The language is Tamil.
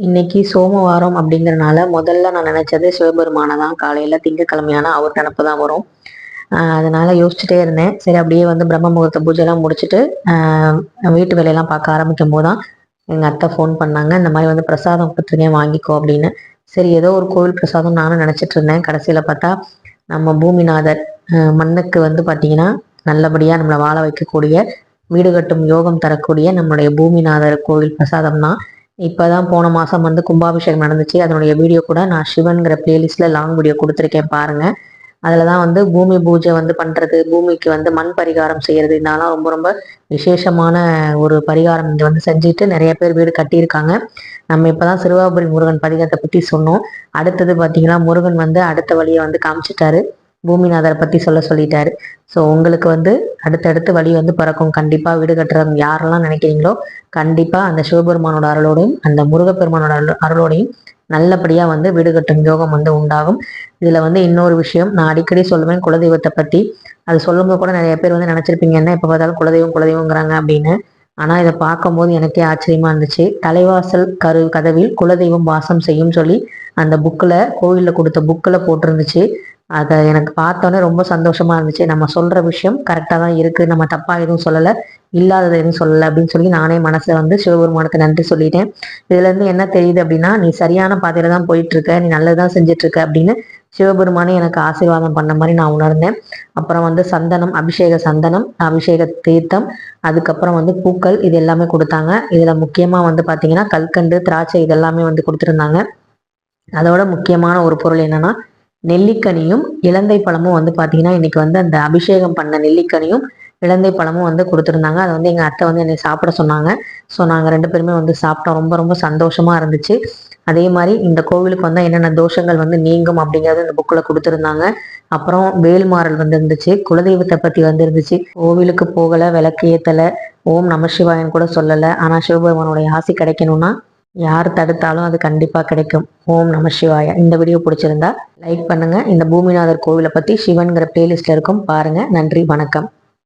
இன்னைக்கு சோமவாரம் அப்படிங்கிறனால முதல்ல நான் நினைச்சது சிவபெருமானை தான். காலையில திங்கக்கிழமையான அவர் நினப்பு தான் வரும். அதனால யோசிச்சுட்டே இருந்தேன். சரி அப்படியே வந்து பிரம்ம முகூர்த்த பூஜைலாம் முடிச்சுட்டு வீட்டு வேலையெல்லாம் பார்க்க ஆரம்பிக்கும் போது தான் எங்கள் அத்தை ஃபோன் பண்ணாங்க. இந்த மாதிரி வந்து பிரசாதம் கொடுத்துருக்கேன் வாங்கிக்கோ அப்படின்னு. சரி ஏதோ ஒரு கோவில் பிரசாதம் நானும் நினச்சிட்டு இருந்தேன். கடைசியில் பார்த்தா நம்ம பூமிநாதர் மண்ணுக்கு வந்து பார்த்தீங்கன்னா நல்லபடியாக நம்மளை வாழ வைக்கக்கூடிய, வீடு கட்டும் யோகம் தரக்கூடிய நம்மளுடைய பூமிநாதர் கோவில் பிரசாதம் தான். இப்போதான் போன மாதம் வந்து கும்பாபிஷேகம் நடந்துச்சு. அதனுடைய வீடியோ கூட நான் சிவன்கிற பிளேலிஸ்ட்டில் லாங் வீடியோ கொடுத்துருக்கேன் பாருங்கள். அதில் தான் வந்து பூமி பூஜை வந்து பண்ணுறது, பூமிக்கு வந்து மண் பரிகாரம் செய்கிறது, இதெல்லாம் ரொம்ப ரொம்ப விசேஷமான ஒரு பரிகாரம். இது வந்து செஞ்சுட்டு நிறைய பேர் வீடு கட்டியிருக்காங்க. நம்ம இப்போ தான் சிறுவாபுரி முருகன் பதிகத்தை பற்றி சொன்னோம். அடுத்தது பார்த்தீங்கன்னா முருகன் வந்து அடுத்த வழியை வந்து காமிச்சிட்டாரு. பூமிநாதரை பற்றி சொல்லிட்டாரு. ஸோ உங்களுக்கு வந்து அடுத்தடுத்து வழி வந்து பிறக்கும். கண்டிப்பாக வீடு கட்டுறவங்க யாரெல்லாம் நினைக்கிறீங்களோ கண்டிப்பாக அந்த சிவபெருமானோட அருளோடையும் அந்த முருகப்பெருமானோட அருளோடையும் நல்லபடியாக வந்து வீடு கட்டும் யோகம் வந்து உண்டாகும். இதில் வந்து இன்னொரு விஷயம் நான் அடிக்கடி சொல்லுவேன் குலதெய்வத்தை பற்றி. அது சொல்லும்போது கூட நிறைய பேர் வந்து நினச்சிருப்பீங்க என்ன எப்போ பார்த்தாலும் குலதெய்வங்கிறாங்க அப்படின்னு. ஆனால் இதை பார்க்கும்போது எனக்கே ஆச்சரியமாக இருந்துச்சு. தலைவாசல் கதவில் குலதெய்வம் வாசம் செய்யும் சொல்லி அந்த புக்கில், கோவிலில் கொடுத்த புக்கில் போட்டிருந்துச்சு. அதை எனக்கு பார்த்தோன்னே ரொம்ப சந்தோஷமா இருந்துச்சு. நம்ம சொல்ற விஷயம் கரெக்டாக தான் இருக்கு, நம்ம தப்பா எதுவும் சொல்லலை, இல்லாததை எதுவும் சொல்லலை அப்படின்னு சொல்லி நானே மனசுல வந்து சிவபெருமானுக்கு நன்றி சொல்லிட்டேன். இதுல இருந்து என்ன தெரியுது அப்படின்னா, நீ சரியான பாதையில தான் போயிட்டு இருக்க, நீ நல்லதுதான் செஞ்சுட்டு இருக்க அப்படின்னு சிவபெருமானே எனக்கு ஆசீர்வாதம் பண்ண மாதிரி நான் உணர்ந்தேன். அப்புறம் வந்து சந்தனம், சந்தனம், அபிஷேக தீர்த்தம், அதுக்கப்புறம் வந்து பூக்கள், இது எல்லாமே கொடுத்தாங்க. இதுல முக்கியமா வந்து பாத்தீங்கன்னா கல்கண்டு, திராட்சை இதெல்லாமே வந்து கொடுத்துருந்தாங்க. அதோட முக்கியமான ஒரு பொருள் என்னன்னா நெல்லிக்கனியும் இலந்தை பழமும் வந்து பார்த்தீங்கன்னா இன்னைக்கு வந்து அந்த அபிஷேகம் பண்ண நெல்லிக்கனியும் இலந்தை பழமும் வந்து கொடுத்துருந்தாங்க. அதை வந்து எங்கள் அத்தை வந்து என்னை சாப்பிட சொன்னாங்க. ஸோ நாங்கள் 2 பேருமே வந்து சாப்பிட்டோம். ரொம்ப ரொம்ப சந்தோஷமா இருந்துச்சு. அதே மாதிரி இந்த கோவிலுக்கு வந்தால் என்னென்ன தோஷங்கள் வந்து நீங்கும் அப்படிங்கிறது இந்த புக்கில் கொடுத்துருந்தாங்க. அப்புறம் வேல்மாறல் வந்து இருந்துச்சு, குலதெய்வத்தை பற்றி வந்து இருந்துச்சு. கோவிலுக்கு போகலை, விளக்கு ஏற்றலை, ஓம் நம சிவாயன்னு கூட சொல்லலை. ஆனால் சிவபெருமானுடைய ஆசி கிடைக்கணும்னா யார் தடுத்தாலும் அது கண்டிப்பாக கிடைக்கும். ஓம் நம சிவாய. இந்த வீடியோ பிடிச்சிருந்தா லைக் பண்ணுங்க. இந்த பூமிநாதர் கோவிலை பற்றி சிவன்கிற பிளேலிஸ்ட்ல இருக்கும் பாருங்க. நன்றி, வணக்கம்.